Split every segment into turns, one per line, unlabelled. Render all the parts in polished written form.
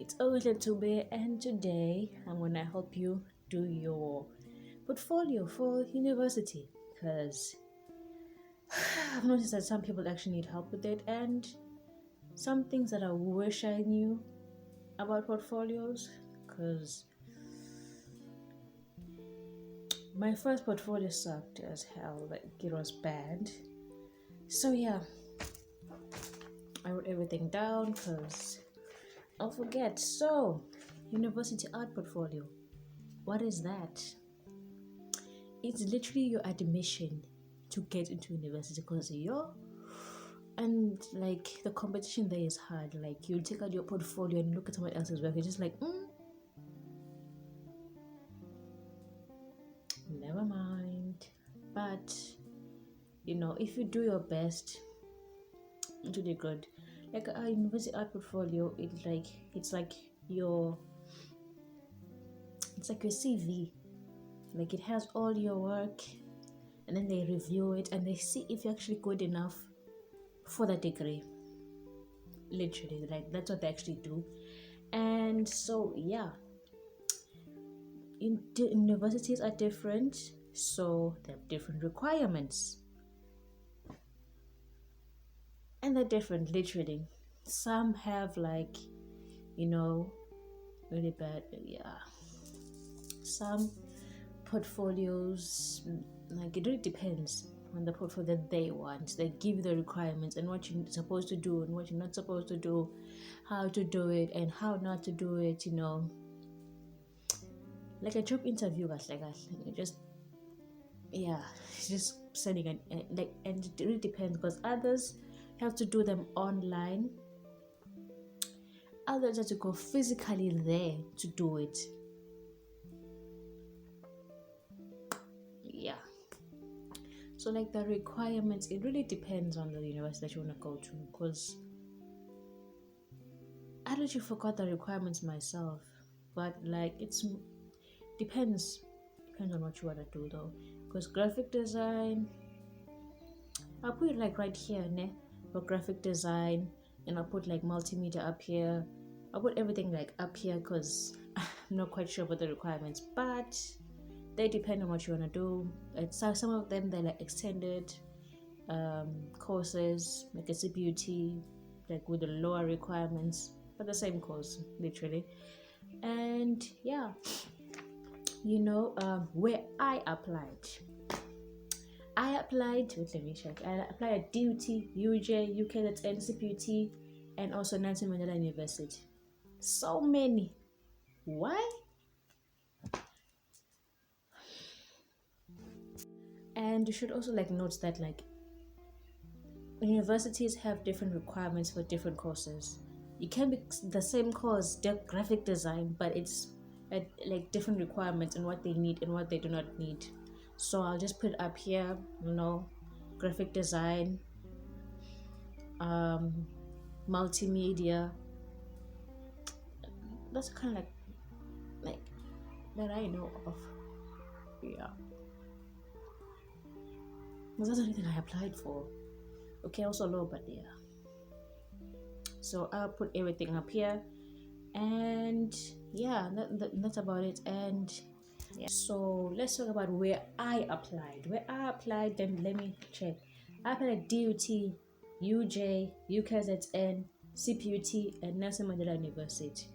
It's okuhlethubeh, and today I'm gonna help you do your portfolio for university because I've noticed that some people actually need help with it, and some things that I wish I knew about portfolios because my first portfolio sucked as hell. Like, it was bad. So yeah, I wrote everything down because I'll forget. So, university art portfolio, what is that? It's literally your admission to get into university because like the competition there is hard. Like, you take out your portfolio and look at someone else's work, you're just like, never mind. But if you do your best, it's really good. Like a university art portfolio, it's like your CV. Like, it has all your work, and then they review it and they see if you're actually good enough for that degree. Literally, like, that's what they actually do. And so yeah, universities are different, so they have different requirements, and they're different. Literally, some have really bad, yeah, some portfolios, like, it really depends on the portfolio that they want. They give you the requirements and what you're supposed to do and what you're not supposed to do, how to do it and how not to do it. Like a job interview, just just sending and it really depends because others have to do them online, others have to go physically there to do it. Yeah, so like the requirements, it really depends on the university that you want to go to, because I literally forgot the requirements myself, but like it's depends on what you want to do though, because graphic design, I'll put it like right here, ne, for graphic design, and I'll put like multimedia up here. I'll put everything like up here because I'm not quite sure about the requirements, but they depend on what you want to do. So some of them, they're like extended courses, like a CPUT, like with the lower requirements, but the same course, literally. And yeah, where I applied, wait, let me check. I applied at DUT, UJ, UKZN, CPUT, and also Nelson Mandela University. So many. Why? And you should also note that universities have different requirements for different courses. It can be the same course, graphic design, but it's like different requirements and what they need and what they do not need. So I'll just put it up here, graphic design, multimedia. That's kind of like that I know of. Yeah, that's the only thing I applied for. Okay, also low, but yeah. So I'll put everything up here, and yeah, that's about it. And yeah, so let's talk about where I applied. Then let me check. I applied at DUT, UJ, UKZN, CPUT, and Nelson Mandela University.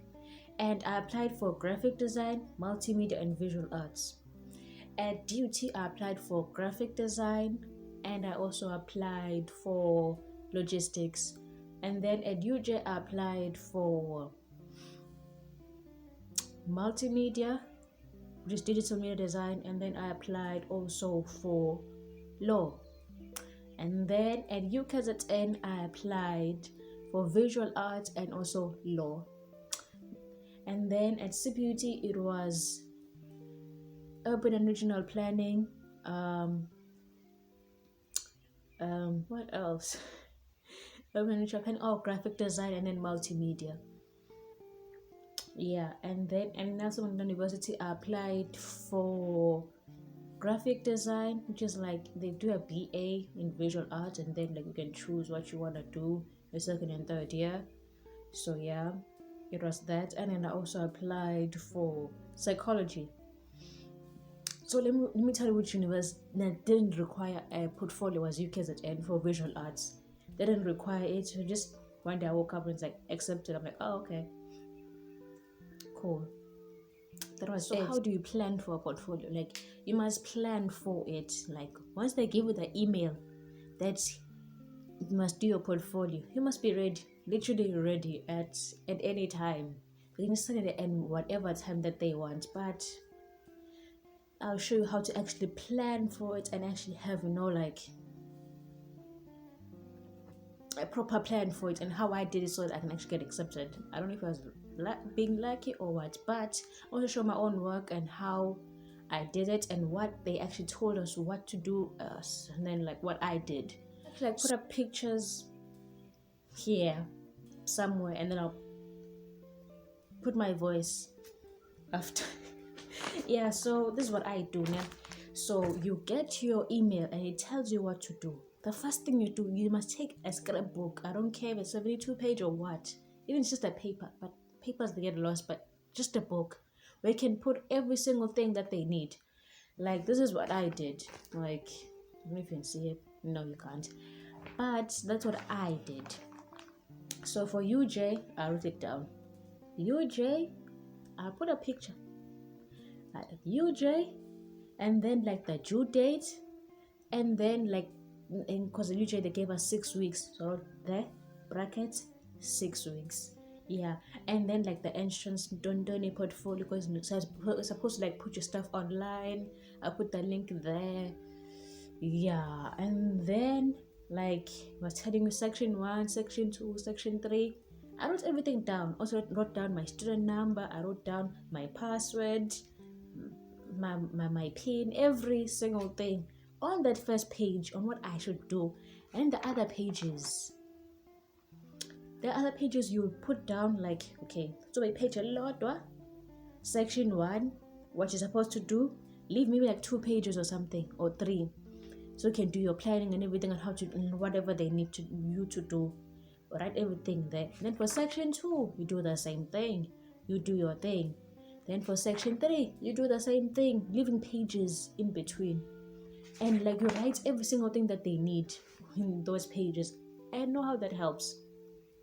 And I applied for graphic design, multimedia, and visual arts. At DUT, I applied for graphic design, and I also applied for logistics. And then at UJ, I applied for multimedia, which is digital media design, and then I applied also for law. And then at UKZN, I applied for visual arts and also law. And then at CPUT, it was urban and regional planning. What else? Urban and regional planning, graphic design, and then multimedia. Yeah, and then Nelson Mandela University, I applied for graphic design, which is like they do a BA in visual art, and then you can choose what you want to do your second and third year. So yeah, It was that, and then I also applied for psychology. So let me tell you which university that didn't require a portfolio was UKZN for visual arts. They didn't require it. So just one day I woke up and it's like accepted. I'm like, oh okay, cool. That was so it. How do you plan for a portfolio? Like you must plan for it. Like once they give you the email that you must do your portfolio, you must be ready, literally ready at any time. They can send it at whatever time that they want, but I'll show you how to actually plan for it and actually have, like a proper plan for it and how I did it so that I can actually get accepted. I don't know if I was being lucky or what, but I want to show my own work and how I did it and what they actually told us what to do, and then like what I did. Actually, I put up pictures here somewhere and then I'll put my voice after. Yeah, so this is what I do now. So you get your email and it tells you what to do. The first thing you do, you must take a scrapbook. I don't care if it's 72 page or what. Even it's just a paper, but papers they get lost, but just a book where you can put every single thing that they need. Like this is what I did. Like, I don't know if you can see it. No, you can't. But that's what I did. So for UJ, I wrote it down. UJ, I put a picture. UJ, and then like the due date, and then like because the UJ they gave us 6 weeks, so the brackets 6 weeks, yeah, and then like the entrance don't a portfolio because it's supposed to like put your stuff online. I put the link there, yeah, and then like I was telling you section 1, section 2, section 3. I wrote everything down. Also wrote down my student number. I wrote down my password, my pin, every single thing on that first page on what I should do. And the other pages you put down like, okay, so by page a lot, section 1, what you're supposed to do, leave maybe like 2 pages or something, or 3, so you can do your planning and everything and how to, whatever they need you to do, write everything there. And then for section 2, you do the same thing, you do your thing. Then for section 3, you do the same thing, leaving pages in between. And like you write every single thing that they need in those pages. I know how that helps.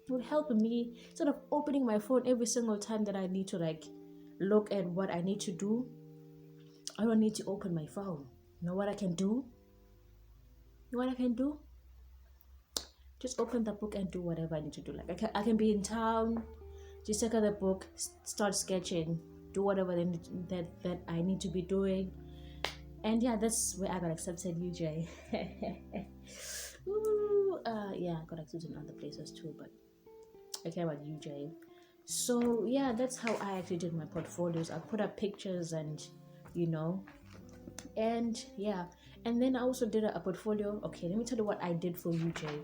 It would help me instead of opening my phone every single time that I need to like look at what I need to do. I don't need to open my phone. You know what I can do? Just open the book and do whatever I need to do. Like I can be in town, just take out the book, start sketching, do whatever that I need to be doing. And yeah, that's where I got accepted, UJ. Yeah, I got accepted in other places too, but I care about UJ. So yeah, that's how I actually did my portfolios. I put up pictures and and yeah, and then I also did a portfolio. Okay, let me tell you what I did for UJ.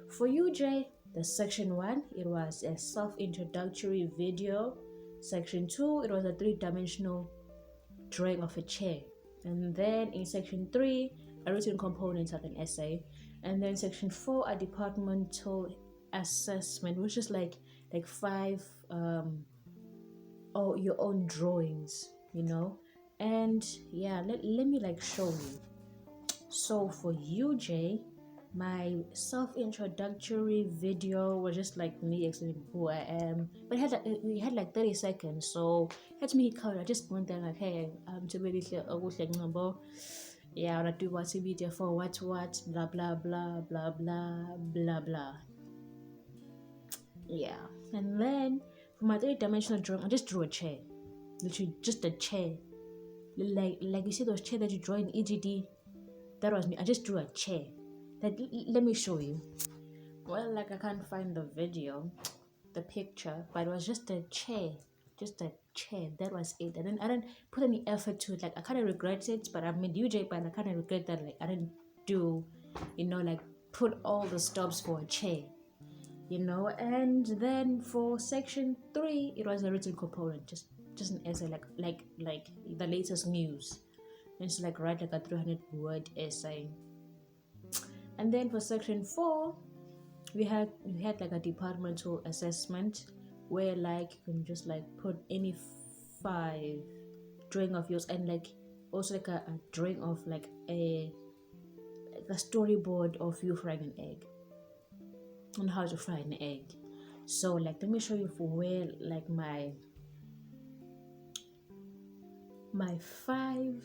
For UJ, the section 1, it was a self-introductory video. Section 2, it was a 3-dimensional drawing of a chair. And then in section 3, a written component of an essay. And then section 4, a departmental assessment, which is like 5 your own drawings, And yeah, let me like show you. So for UJ, my self-introductory video was just like me explaining who I am, but it had like 30 seconds, so it had to make it count. I just went there like, hey, I'm to really yeah, I do what's media for what blah blah blah blah blah blah blah. Yeah, and then for my 3-dimensional drawing, I just drew a chair, literally just a chair, like you see those chairs that you draw in EGD. That was me. I just drew a chair. Let me show you. Well, like I can't find the video, the picture, but it was just a chair. That was it. And then I didn't put any effort to it. Like I kind of regret it, but I made UJ, but I kind of regret that like I didn't do, like put all the stops for a chair, And then for section 3, it was a written component, just an essay, like the latest news. And it's like write like a 300-word essay. And then for section 4, we had like a departmental assessment, where like you can just like put any 5 drawing of yours, and like also like a drawing of like a storyboard of you frying an egg, on how to fry an egg. So like let me show you for where like my 5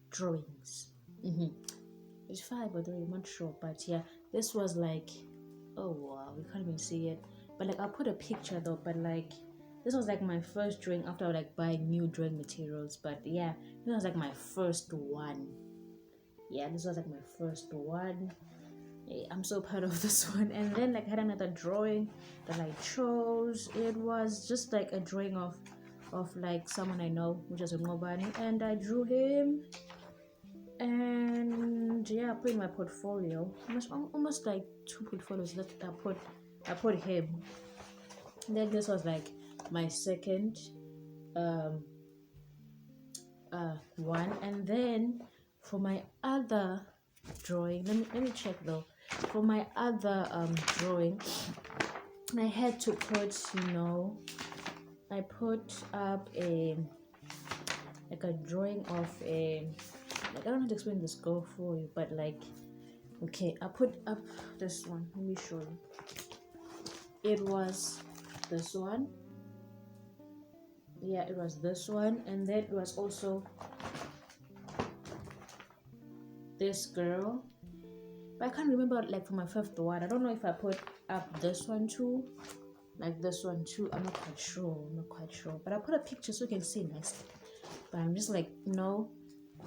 drawings. It's 5 or 3, I'm not sure, but yeah, this was like, oh wow, we can't even see it, but like I'll put a picture though. But like this was like my first drawing after like buying new drawing materials. But yeah, this was like my first one. Yeah, this was like my first one. I'm so proud of this one. And then like I had another drawing that I chose. It was just like a drawing of like someone I know, which is Ngobani, and I drew him. And yeah, I put in my portfolio. Almost like 2 portfolios that I put him. Then this was like my second one. And then for my other drawing, let me check though. For my other drawing, I had to put, I put up a drawing of a, like, I don't know how to explain this girl for you, but like, okay, I put up this one. Let me show you. It was this one. Yeah, it was this one. And then it was also this girl. But I can't remember, like, for my 5th one. I don't know if I put up this one too. Like this one too. I'm not quite sure. But I put a picture so you can see nicely. But I'm just like, no,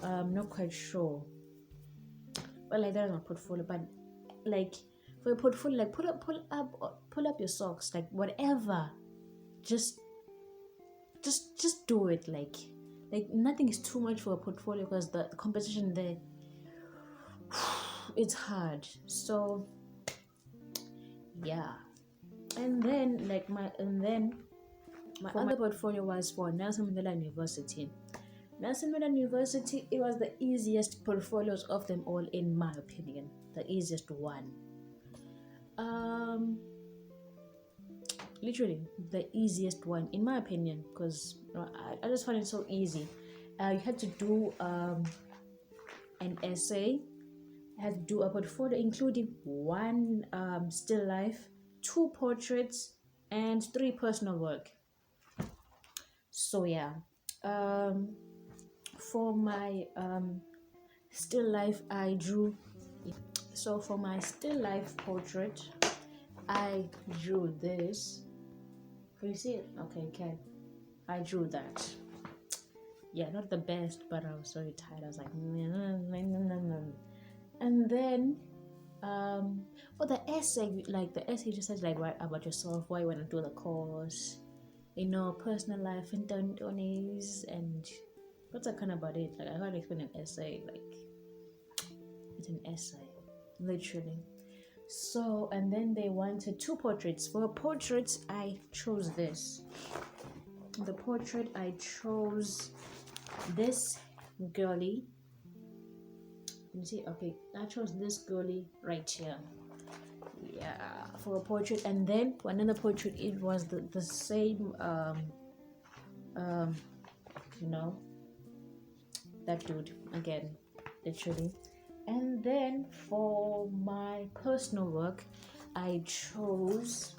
I'm not quite sure. But like that is my portfolio. But like for your portfolio, like pull up your socks, like whatever. Just do it. Like nothing is too much for a portfolio, because the competition there, it's hard. So yeah. And then like my other portfolio was for Nelson Mandela University. Nelson Mandela University, it was the easiest portfolios of them all, in my opinion. The easiest one. Literally the easiest one in my opinion, because I just found it so easy. You had to do an essay. I had to do a portfolio including 1 still life, 2 portraits, and 3 personal work. So yeah, for my still life, I drew. So for my still life portrait, I drew this. Can you see it? Okay, you can. I drew that. Yeah, not the best, but I was so tired. I was like, and then for the essay, like the essay just says like, write about yourself, why you want to do the course, personal life and don'ts, and that's kind of about it. Like I can't explain an essay. Like it's an essay, literally. So, and then they wanted 2 portraits. For portraits, I chose this. The portrait, I chose this girly. You see, okay, I chose this girly right here. Yeah, for a portrait. And then for another portrait, it was the same that dude again, literally. And then for my personal work, I chose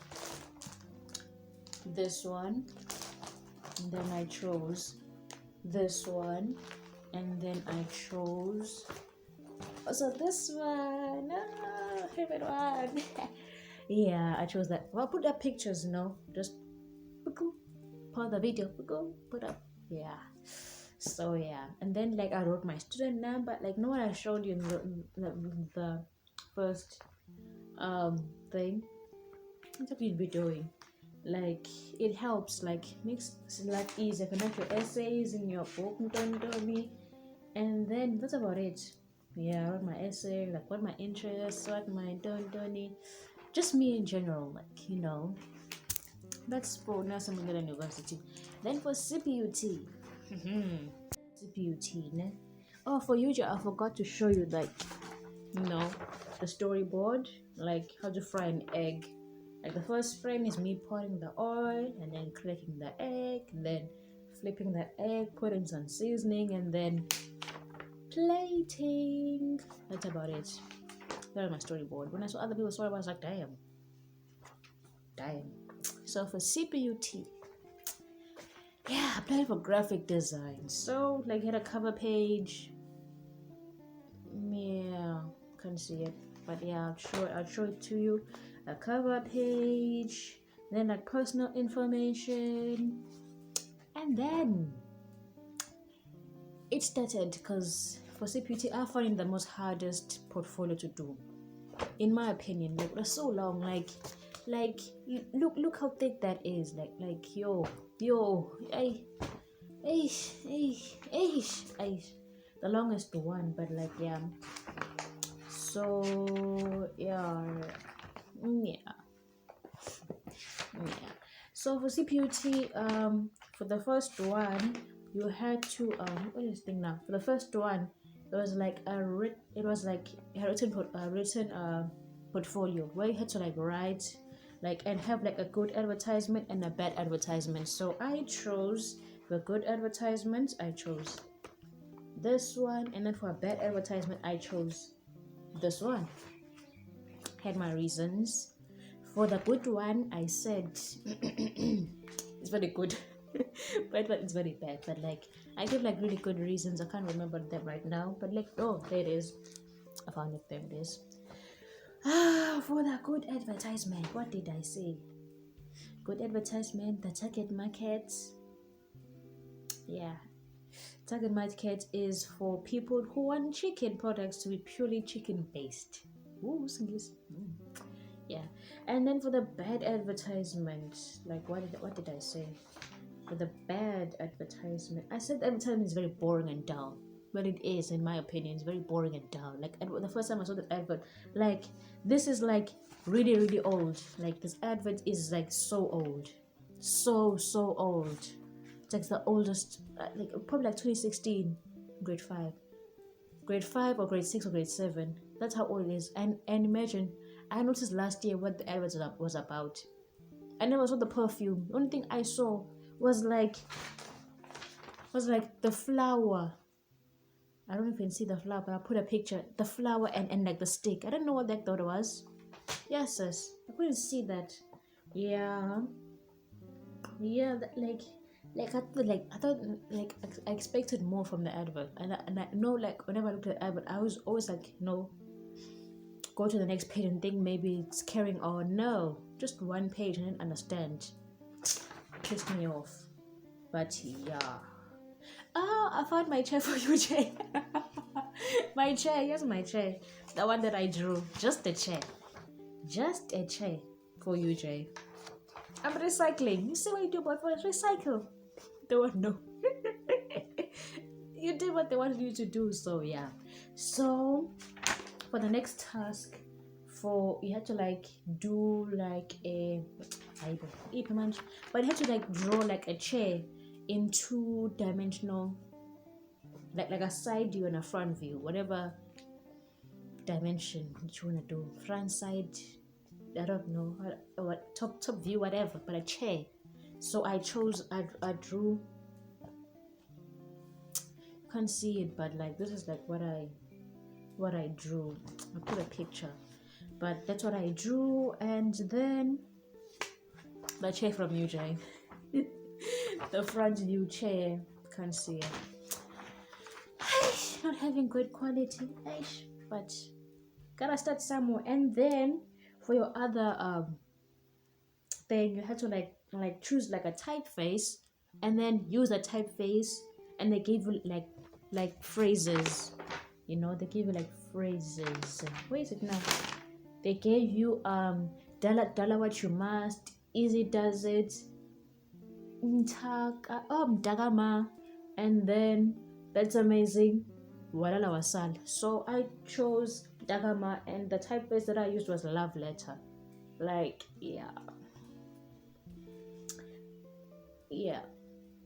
this one, and then I chose this one, and then I chose also this one, favorite one. Yeah, I chose that. Well, I'll put up pictures, just pause the video, put up, yeah. So yeah, and then like I wrote my student number, like what I showed you in the first thing. That's what you'd be doing. Like it helps, like makes it easier. Connect your essays in your book, and then that's about it. Yeah, I wrote my essay, like what my interests, what my don't, just me in general, like That's for Nelson Mandela University. Then for CPUT. CPUT, ne? Oh, for UJ, I forgot to show you, like, the storyboard, like how to fry an egg. Like the first frame is me pouring the oil and then cracking the egg, and then flipping the egg, putting some seasoning, and then plating. That's about it. That was my storyboard. When I saw other people's storyboard, I was like, damn. So for CPUT, yeah, I applied for graphic design. So like had a cover page. Yeah, can't see it, but yeah, I'll show it to you. A cover page, then like personal information, and then it started because for CPT I found it the most hardest portfolio to do, in my opinion. Like it was so long, like look how thick that is. Like yo, ay, the longest one, but like yeah. So yeah. So for CPUT, for the first one, you had to what is this thing now? For the first one, it was like a written portfolio where you had to like write like and have like a good advertisement and a bad advertisement. So I chose the good advertisement. I chose this one, and then for a bad advertisement, I chose this one. Had my reasons. For the good one, I said it's very good, but it's very bad. But like I give like really good reasons. I can't remember them right now. But like oh, there it is. I found it. There it is. For the good advertisement, what did I say? Good advertisement. The target market. Yeah, target market is for people who want chicken products to be purely chicken based. Ooh, English. Yeah, and then for the bad advertisement, like what did I say? For the bad advertisement, I said the advertisement is very boring and dull. But it is, in my opinion, it's very boring and dull. Like the first time I saw that advert, like this is like really old. Like this advert is like so old, so old. It's like the oldest, like probably like 2016, grade 5, or grade 6 or grade 7. That's how old it is. And imagine, I noticed last year what the advert was about. I never saw the perfume. The only thing I saw was like the flower. I don't know if you can see the flower, but I put a picture. The flower and like the stick. I don't know what that thought was. Yes, sis. I couldn't see that. Yeah. Yeah, I thought I expected more from the advert, and I know like whenever I look at the advert, I was always like go to the next page and think maybe it's carrying on. No, just one page and didn't understand. Pissed me off. But yeah. Oh, I found my chair for you, Jay. My chair, here's my chair. The one that I drew. Just a chair. Just a chair for you, Jay. I'm recycling. You see what you do, but recycle. They won't know. You did what they wanted you to do, so yeah. So for the next task, you had to like do like a but you had to like draw like a chair in 2-dimensional, like a side view and a front view, whatever dimension that you want to do, front, side, I don't know, what top view, whatever, but a chair. So I drew, can't see it, but like this is like what I drew. I put a picture, but that's what I drew. And then the chair from UJ, the front view chair, can't see it. Not having good quality, but gotta start somewhere. And then for your other thing, you have to like choose like a typeface, and then use a typeface, and they give you like phrases, they give you like phrases. Where is it now? They gave you dala what you must, easy does it, mdagama, and then that's amazing, walala wasal. So I chose dagama, and the typeface that I used was love letter. Like yeah,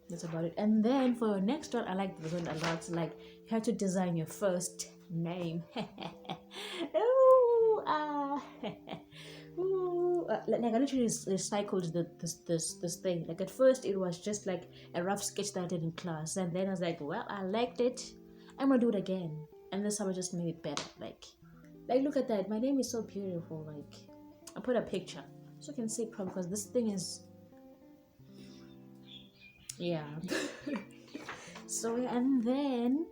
that's about it. And then for your next one, I like this one a lot. Like you have to design your first name. like I literally recycled this thing. Like at first it was just like a rough sketch that I did in class, and then I was like, well, I liked it, I'm gonna do it again, and this time I just made it better. Like look at that, my name is so beautiful. Like I put a picture so you can see it because this thing is, yeah. So and then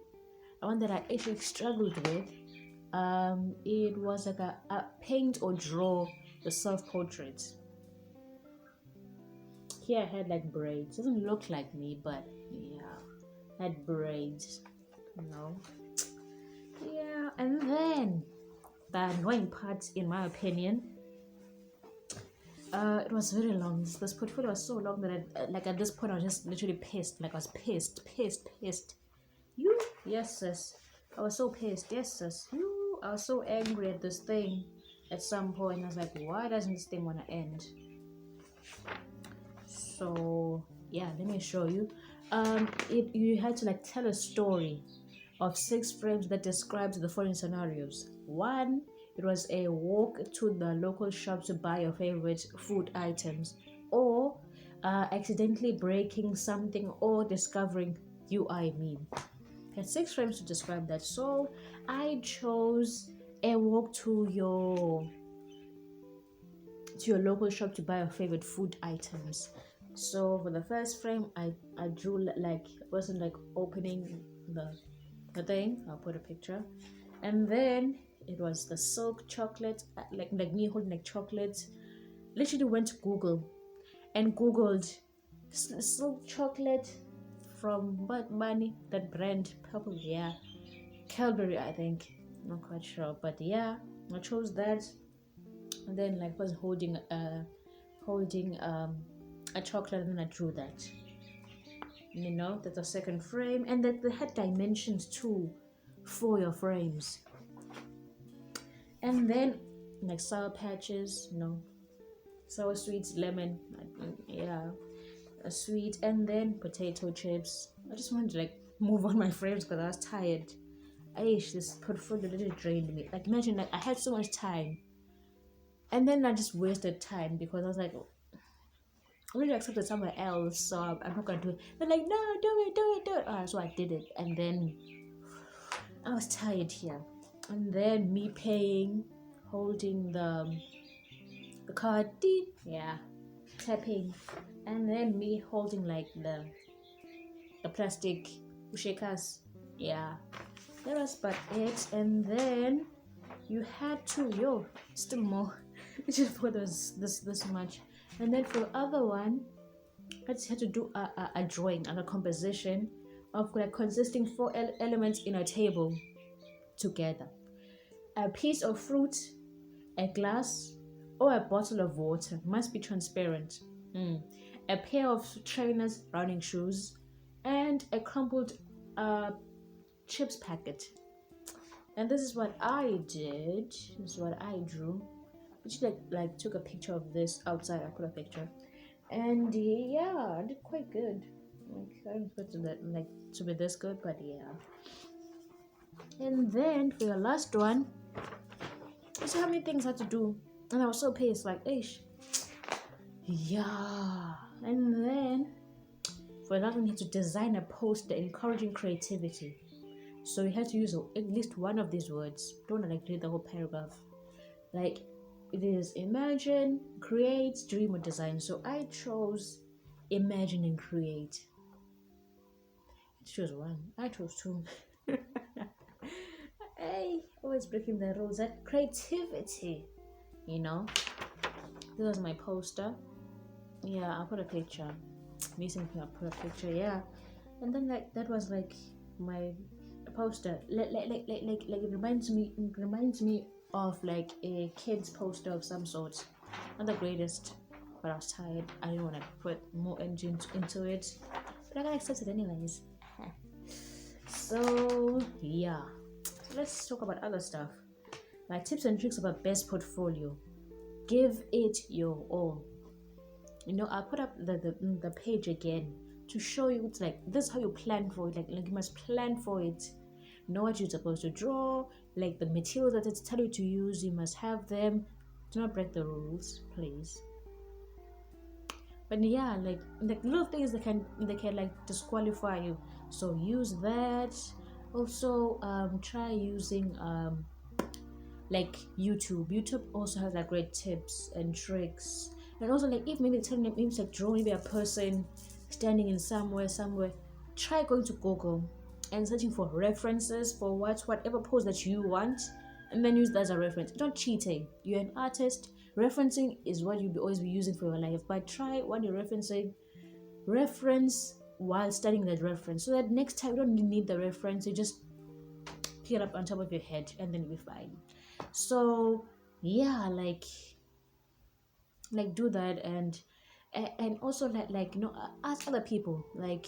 one that I actually struggled with, it was like a paint or draw the self-portrait. Here I had like braids. Doesn't look like me, but yeah, I had braids, you know. Yeah, and then the annoying part, in my opinion, it was very long. This portfolio was so long that like at this point I was just literally pissed. Like I was pissed. You, yes, sis. I was so pissed. Yes, sis. You, I was so angry at this thing. At some point, I was like, why doesn't this thing want to end? So yeah, let me show you. You had to like tell a story of 6 frames that describes the following scenarios. 1, it was a walk to the local shop to buy your favorite food items, or accidentally breaking something, or discovering I mean. I had 6 frames to describe that. So I chose a walk to your local shop to buy your favorite food items. So for the first frame, I drew like a person like opening the thing. I'll put a picture, and then it was the silk chocolate, like me holding like chocolate. Literally went to Google and googled silk chocolate from what money, that brand, probably, yeah, Cadbury, I think, not quite sure, but yeah, I chose that. And then like was holding a chocolate, and then I drew that, you know. That's a second frame, and that they had dimensions too for your frames. And then like sour patches, you know, sour sweets, lemon, yeah, a sweet, and then potato chips. I just wanted to like move on my frames because I was tired. This portfolio literally drained me. Like imagine, like I had so much time, and then I just wasted time because I was like, I already accepted somewhere else, so I'm not gonna do it. They're like, no, do it. Alright, so I did it, and then I was tired here, and then me paying, holding the card, yeah, tapping, and then me holding like the plastic shakers, yeah, that was but it. And then you had to still more. It's just for this much. And then for the other one, I just had to do a drawing and a composition of like consisting 4 elements in a table together: a piece of fruit, a glass, or a bottle of water, must be transparent, a pair of trainers running shoes, and a crumpled chips packet. And this is what I did. This is what I drew. I just like took a picture of this outside. I put a picture, and yeah, I did quite good. Like I didn't expect that like to be this good, but yeah. And then for your last one, you see how many things I had to do, and I was so pissed. Like, ish, yeah. And then for that one, you had to design a poster encouraging creativity. So you had to use at least one of these words. Don't like read the whole paragraph. Like it is imagine, create, dream, or design. So I chose imagine and create. I chose one. I chose 2. Hey, always breaking the rules. That creativity, you know. This was my poster. Yeah, I put a picture. Missing I put a picture. Yeah, and then like that was like my poster. Like it reminds me of like a kid's poster of some sort. Not the greatest, but I was tired. I didn't want to put more engine into it, but I got accepted anyways. So yeah, so let's talk about other stuff. Like tips and tricks about best portfolio. Give it your all. You know, I'll put up the page again to show you. It's like this is how you plan for it. Like you must plan for it. Know what you're supposed to draw, like the materials that it's telling you to use, you must have them. Do not break the rules, please. But yeah, like little things that can like disqualify you. So use that. Also, try using like YouTube. YouTube also has like great tips and tricks. And also, like if maybe telling them, maybe it's like drawing maybe a person standing in somewhere, try going to Google and searching for references for whatever pose that you want, and then use that as a reference. Not cheating. You're an artist. Referencing is what you'll always be using for your life. But try when you're referencing, reference while studying that reference, so that next time you don't need the reference. You just pick it up on top of your head, and then you'll be fine. So yeah, like do that. And also like ask other people, like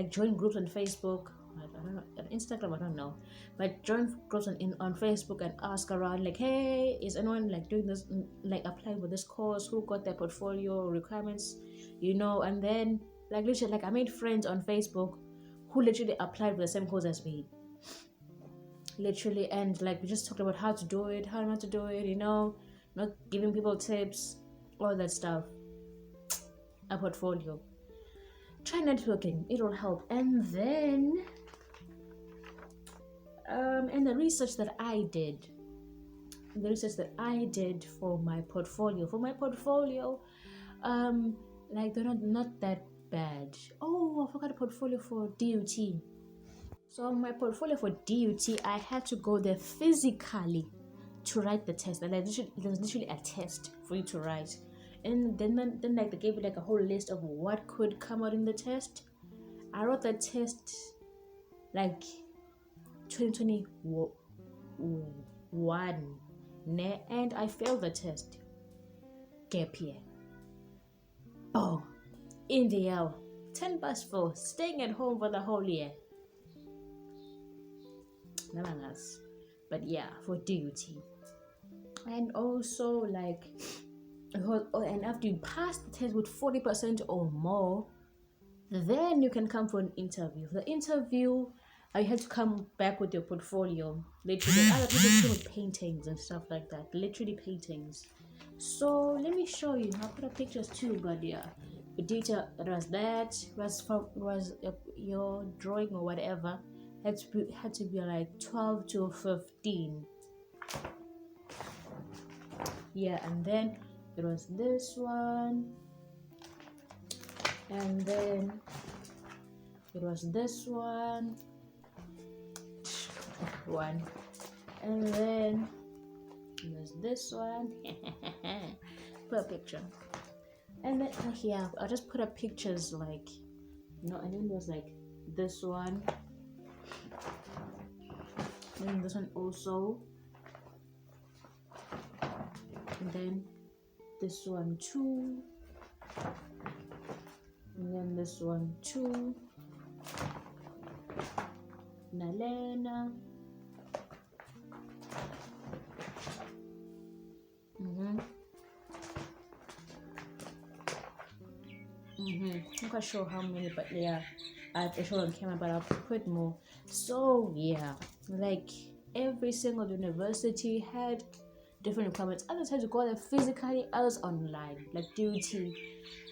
join groups on Facebook. I don't know, on Instagram, I don't know, but join groups on Facebook and ask around, like, hey, is anyone like doing this, like applying for this course, who got their portfolio requirements, and then like literally, like I made friends on Facebook who literally applied for the same course as me, literally. And like we just talked about how to do it, how not to do it, not giving people tips, all that stuff. A portfolio, try networking, it will help. And then and the research that I did for my portfolio, like they're not that bad. Oh, I forgot a portfolio for DUT. So my portfolio for DUT, I had to go there physically to write the test. And there's literally a test for you to write. And then like they gave you like a whole list of what could come out in the test. I wrote that test like 2021, and I failed the test. Gap year. Oh, in the hour, 10 past 4, staying at home for the whole year. But yeah, for DUT. And also like, and after you pass the test with 40% or more, then you can come for an interview. The interview, you have to come back with your portfolio. Literally, other people came with paintings and stuff like that. Literally paintings. So let me show you. I'll put up pictures too, but yeah, the data was that was your drawing or whatever had to be like 12 to 15. Yeah, and then it was this one, and then it was this one, and then it was this one. Put a picture, and then yeah, I'll just put up pictures, like, and then it was like this one, and then this one also, and then this one too, and then this one too. Nalena. I'm not sure how many, but yeah, I showed on camera, but I'll put more. So yeah, like every single university had different requirements. Others had to go there physically, others online. Like DUT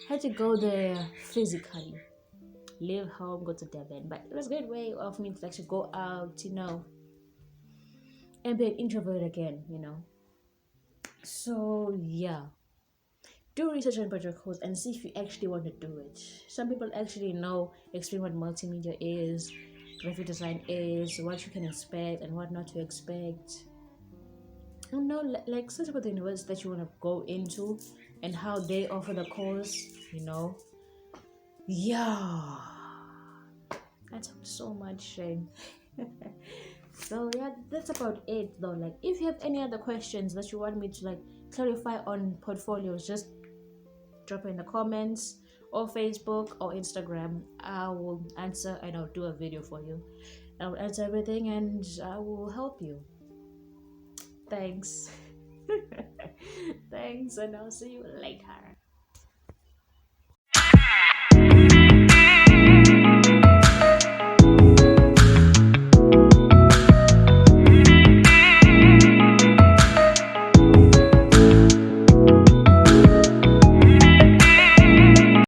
had to go there physically, leave home, go to Devon. But it was a good way of me to actually go out, and be an introvert again, So yeah, do research on your course and see if you actually want to do it. Some people actually explain what multimedia is, graphic design is, what you can expect and what not to expect. Like search about the university that you want to go into and how they offer the course, Yeah, I talked so much, Shane. So yeah, that's about it though. Like if you have any other questions that you want me to like clarify on portfolios, just drop it in the comments or Facebook or Instagram. I will answer and I'll do a video for you. I'll answer everything and I will help you. Thanks. Thanks, and I'll see you later.